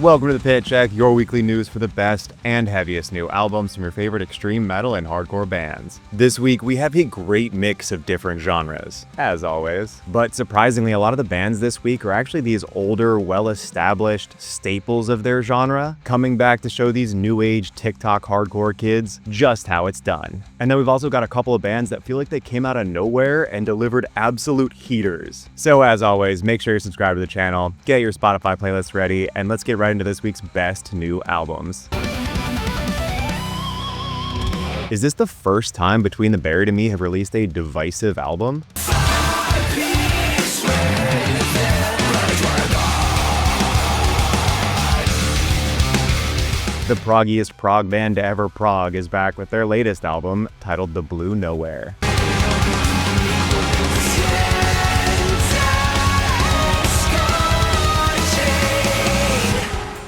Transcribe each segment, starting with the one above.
Welcome to the Pit Check, your weekly news for the best and heaviest new albums from your favorite extreme metal and hardcore bands. This week, we have a great mix of different genres, as always. But surprisingly, a lot of the bands this week are actually these older, well-established staples of their genre, coming back to show these new age TikTok hardcore kids just how it's done. And then we've also got a couple of bands that feel like they came out of nowhere and delivered absolute heaters. So as always, make sure you're subscribed to the channel, get your Spotify playlist ready, and let's get right into this week's best new albums. Is this the first time Between the Buried and Me have released a divisive album? The proggiest prog band to ever prog is back with their latest album, titled The Blue Nowhere.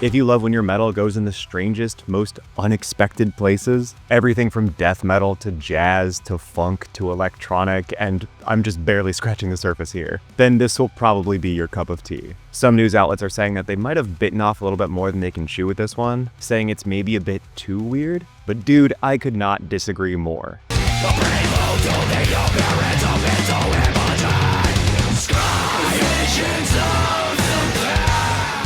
If you love when your metal goes in the strangest, most unexpected places, everything from death metal to jazz to funk to electronic, and I'm just barely scratching the surface here, then this will probably be your cup of tea. Some news outlets are saying that they might have bitten off a little bit more than they can chew with this one, saying it's maybe a bit too weird, but dude, I could not disagree more.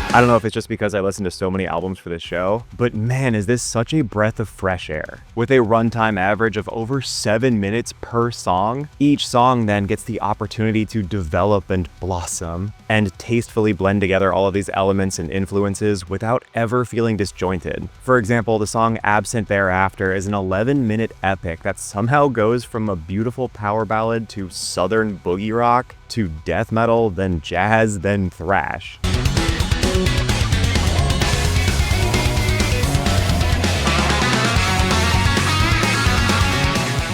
I don't know if it's just because I listen to so many albums for this show, but man, is this such a breath of fresh air. With a runtime average of over 7 minutes per song, each song then gets the opportunity to develop and blossom, and tastefully blend together all of these elements and influences without ever feeling disjointed. For example, the song Absent Thereafter is an 11-minute epic that somehow goes from a beautiful power ballad to southern boogie rock, to death metal, then jazz, then thrash.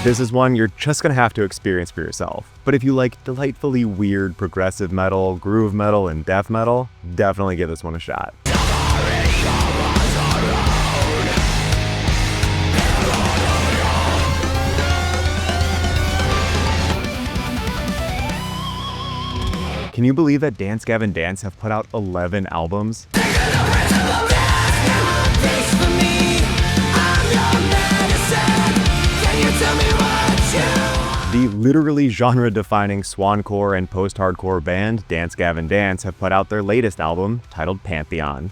This is one you're just gonna have to experience for yourself. But if you like delightfully weird progressive metal, groove metal, and death metal, definitely give this one a shot. Can you believe that Dance Gavin Dance have put out 11 albums? The literally genre-defining Swancore and post-hardcore band Dance Gavin Dance have put out their latest album, titled Pantheon.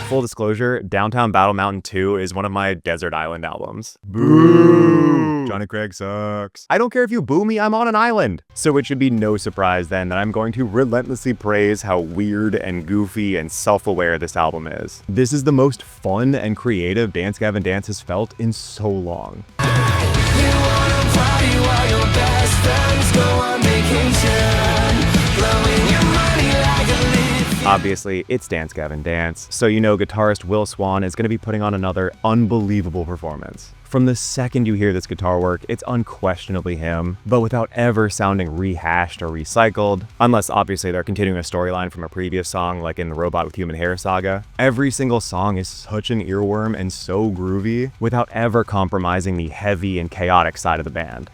Full disclosure, Downtown Battle Mountain 2 is one of my Desert Island albums. Boo! Johnny Craig sucks. I don't care if you boo me, I'm on an island. So it should be no surprise then that I'm going to relentlessly praise how weird and goofy and self-aware this album is. This is the most fun and creative Dance Gavin Dance has felt in so long. Obviously, it's Dance Gavin Dance, so you know guitarist Will Swan is going to be putting on another unbelievable performance. From the second you hear this guitar work, it's unquestionably him, but without ever sounding rehashed or recycled, unless obviously they're continuing a storyline from a previous song like in the Robot with Human Hair saga. Every single song is such an earworm and so groovy, without ever compromising the heavy and chaotic side of the band.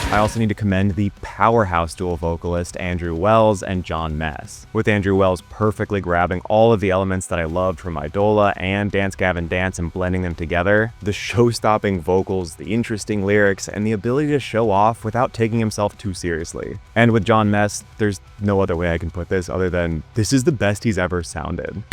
I also need to commend the powerhouse dual vocalist Andrew Wells and John Mess, with Andrew Wells perfectly grabbing all of the elements that I loved from Idola and Dance Gavin Dance and blending them together, the show-stopping vocals, the interesting lyrics, and the ability to show off without taking himself too seriously. And with John Mess, there's no other way I can put this other than this is the best he's ever sounded.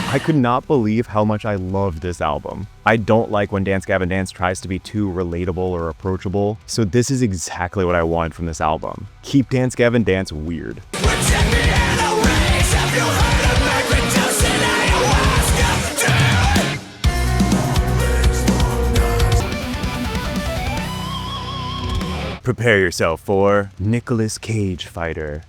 I could not believe how much I loved this album. I don't like when Dance Gavin Dance tries to be too relatable or approachable, so this is exactly what I want from this album. Keep Dance Gavin Dance weird. Prepare yourself for Nicolas Cage Fighter.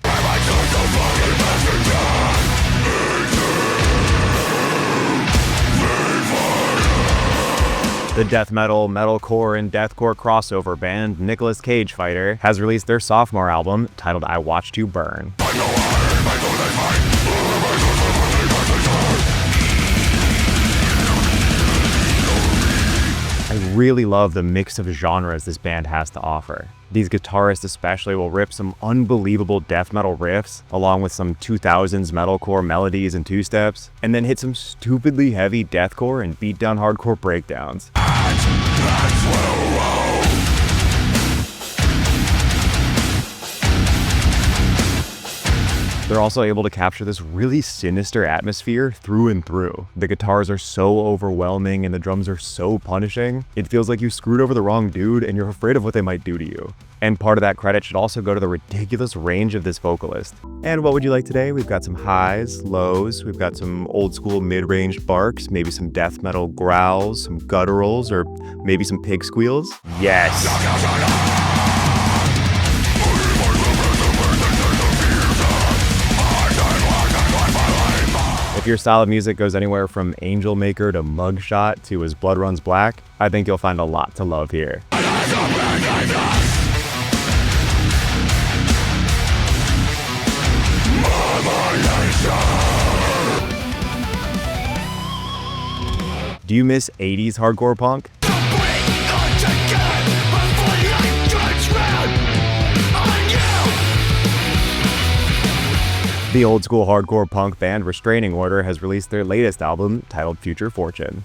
The death metal, metalcore, and deathcore crossover band Nicolas Cage Fighter has released their sophomore album titled I Watched You Burn. I really love the mix of genres this band has to offer. These guitarists especially will rip some unbelievable death metal riffs, along with some 2000s metalcore melodies and two-steps, and then hit some stupidly heavy deathcore and beatdown hardcore breakdowns. They're also able to capture this really sinister atmosphere through and through. The guitars are so overwhelming and the drums are so punishing. It feels like you screwed over the wrong dude and you're afraid of what they might do to you. And part of that credit should also go to the ridiculous range of this vocalist. And what would you like today? We've got some highs, lows, we've got some old school mid-range barks, maybe some death metal growls, some gutturals, or maybe some pig squeals. Yes! If your style of music goes anywhere from Angel Maker to Mugshot to As Blood Runs Black, I think you'll find a lot to love here. Do you miss 80s hardcore punk? The old school hardcore punk band Restraining has released their latest album titled Future Fortune.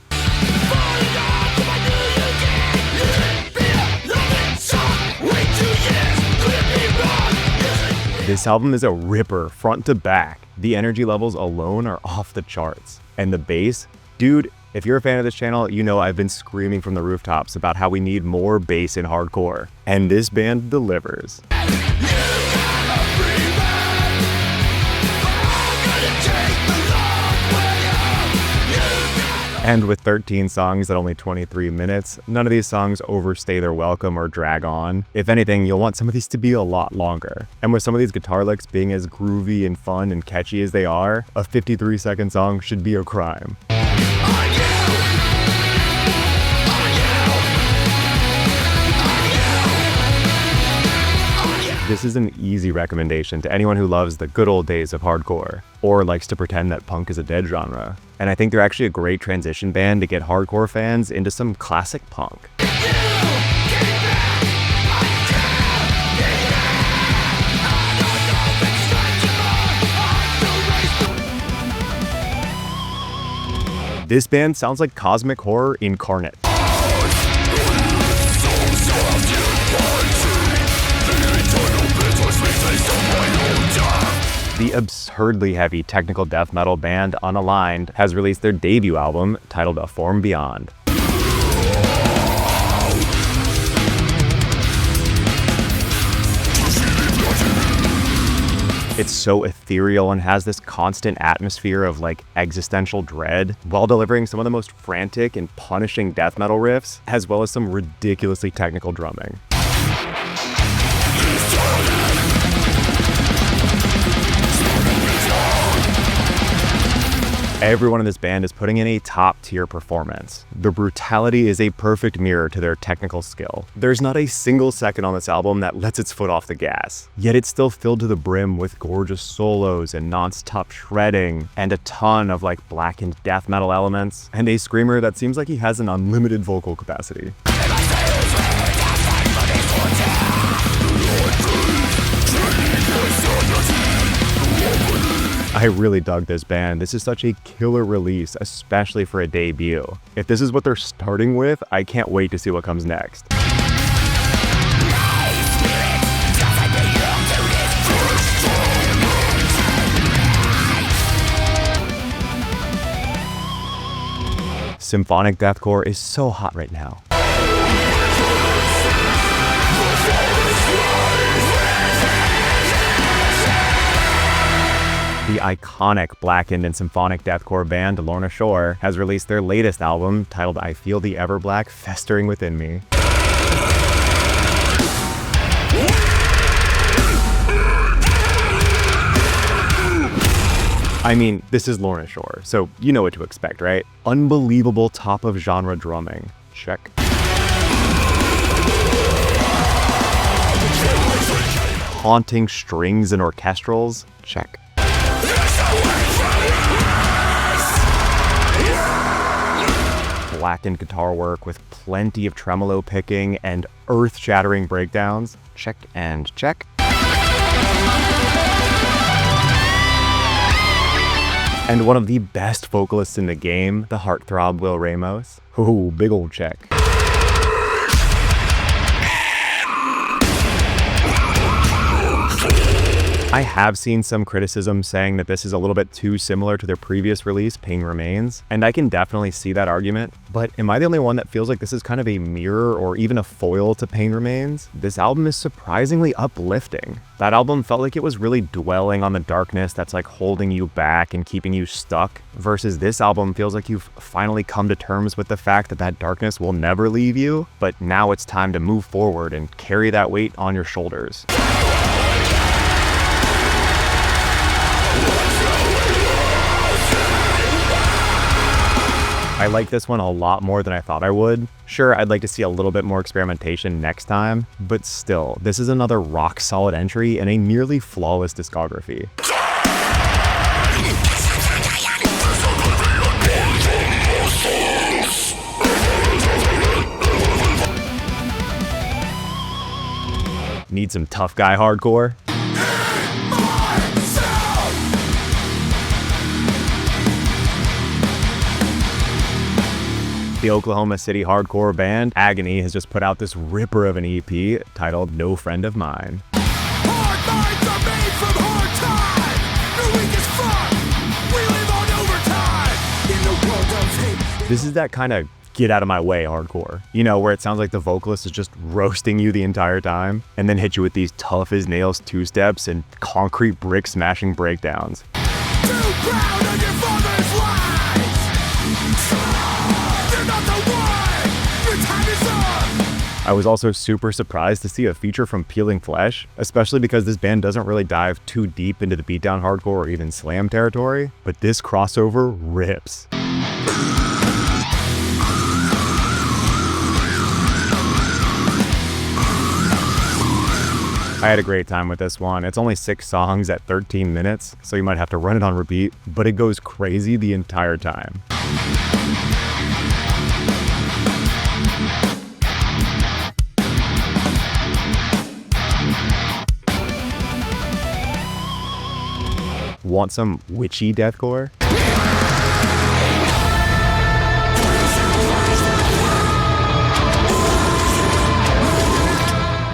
This album is a ripper front to back. The energy levels alone are off the charts. And the bass? Dude, if you're a fan of this channel, you know I've been screaming from the rooftops about how we need more bass in hardcore. And this band delivers. And with 13 songs at only 23 minutes, none of these songs overstay their welcome or drag on. If anything, you'll want some of these to be a lot longer. And with some of these guitar licks being as groovy and fun and catchy as they are, a 53-second song should be a crime. This is an easy recommendation to anyone who loves the good old days of hardcore, or likes to pretend that punk is a dead genre. And I think they're actually a great transition band to get hardcore fans into some classic punk. This band sounds like cosmic horror incarnate. The absurdly heavy technical death metal band Unaligned has released their debut album titled A Form Beyond. It's so ethereal and has this constant atmosphere of like existential dread, while delivering some of the most frantic and punishing death metal riffs, as well as some ridiculously technical drumming. Everyone in this band is putting in a top-tier performance. The brutality is a perfect mirror to their technical skill. There's not a single second on this album that lets its foot off the gas, yet it's still filled to the brim with gorgeous solos and non-stop shredding, and a ton of like blackened death metal elements, and a screamer that seems like he has an unlimited vocal capacity. I really dug this band. This is such a killer release, especially for a debut. If this is what they're starting with, I can't wait to see what comes next. Symphonic deathcore is so hot right now. The iconic Blackened and Symphonic deathcore band Lorna has released their latest album titled I Feel the Everblack Festering Within Me. I mean, this is Lorna, so you know what to expect, right? Unbelievable top-of-genre drumming, Check. Haunting strings and orchestrals? Check. Blackened guitar work with plenty of tremolo picking and earth-shattering breakdowns? Check and check. And one of the best vocalists in the game, the heartthrob Will Ramos. Ooh, big old check. I have seen some criticism saying that this is a little bit too similar to their previous release, Pain Remains, and I can definitely see that argument, but am I the only one that feels like this is kind of a mirror or even a foil to Pain Remains? This album is surprisingly uplifting. That album felt like it was really dwelling on the darkness that's like holding you back and keeping you stuck, versus this album feels like you've finally come to terms with the fact that that darkness will never leave you, but now it's time to move forward and carry that weight on your shoulders. I like this one a lot more than I thought I would. Sure, I'd like to see a little bit more experimentation next time, but still, this is another rock-solid entry in a nearly flawless discography. Need some tough guy hardcore? The Oklahoma City hardcore band Agony has just put out this ripper of an EP titled No Friend of Mine. Hard minds are made from hard time. The weak as fuck. We live on overtime in the world of hate. This is that kind of get out of my way hardcore. You know, where it sounds like the vocalist is just roasting you the entire time and then hit you with these tough as nails two-steps and concrete brick smashing breakdowns. Too proud of your father's lies. I was also super surprised to see a feature from Peeling Flesh, especially because this band doesn't really dive too deep into the beatdown hardcore or even slam territory, but this crossover rips. I had a great time with this one. It's only 6 songs at 13 minutes, so you might have to run it on repeat, but it goes crazy the entire time. Want some witchy deathcore?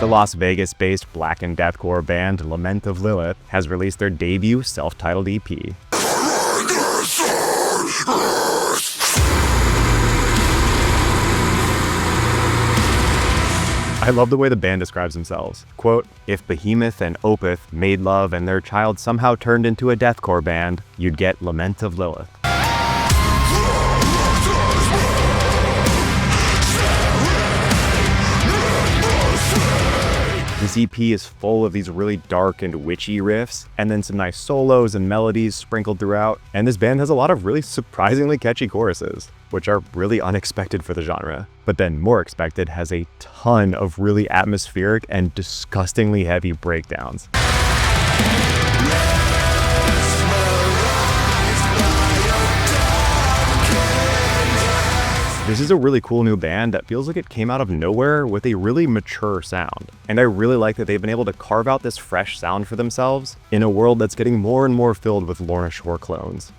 The Las Vegas-based Blackened deathcore band Lament of Lilith has released their debut self-titled EP. I love the way the band describes themselves. Quote, if Behemoth and Opeth made love and their child somehow turned into a deathcore band, you'd get Lament of Lilith. This EP is full of these really dark and witchy riffs, and then some nice solos and melodies sprinkled throughout, and this band has a lot of really surprisingly catchy choruses, which are really unexpected for the genre. But then more expected has a ton of really atmospheric and disgustingly heavy breakdowns. This is a really cool new band that feels like it came out of nowhere with a really mature sound. And I really like that they've been able to carve out this fresh sound for themselves in a world that's getting more and more filled with Lorna Shore clones.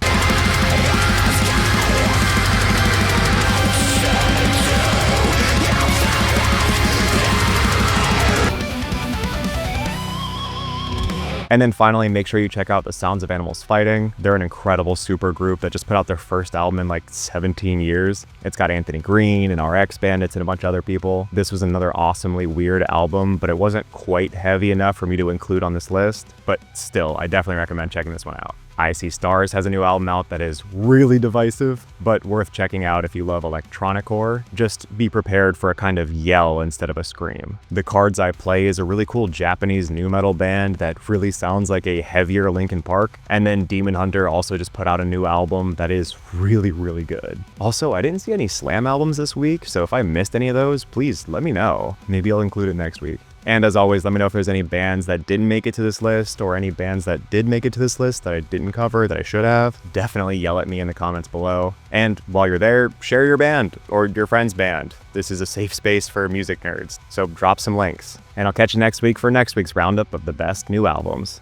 And then finally, make sure you check out the Sounds of Animals Fighting. They're an incredible super group that just put out their first album in like 17 years. It's got Anthony Green and RX Bandits and a bunch of other people. This was another awesomely weird album, but it wasn't quite heavy enough for me to include on this list. But still, I definitely recommend checking this one out. I See Stars has a new album out that is really divisive, but worth checking out if you love electronicore. Just be prepared for a kind of yell instead of a scream. The Cards I Play is a really cool Japanese nu metal band that really sounds like a heavier Linkin Park. And then Demon Hunter also just put out a new album that is really, really good. Also, I didn't see any Slam albums this week, so if I missed any of those, please let me know. Maybe I'll include it next week. And as always, let me know if there's any bands that didn't make it to this list or any bands that did make it to this list that I didn't cover that I should have. Definitely yell at me in the comments below. And while you're there, share your band or your friend's band. This is a safe space for music nerds, so drop some links. And I'll catch you next week for next week's roundup of the best new albums.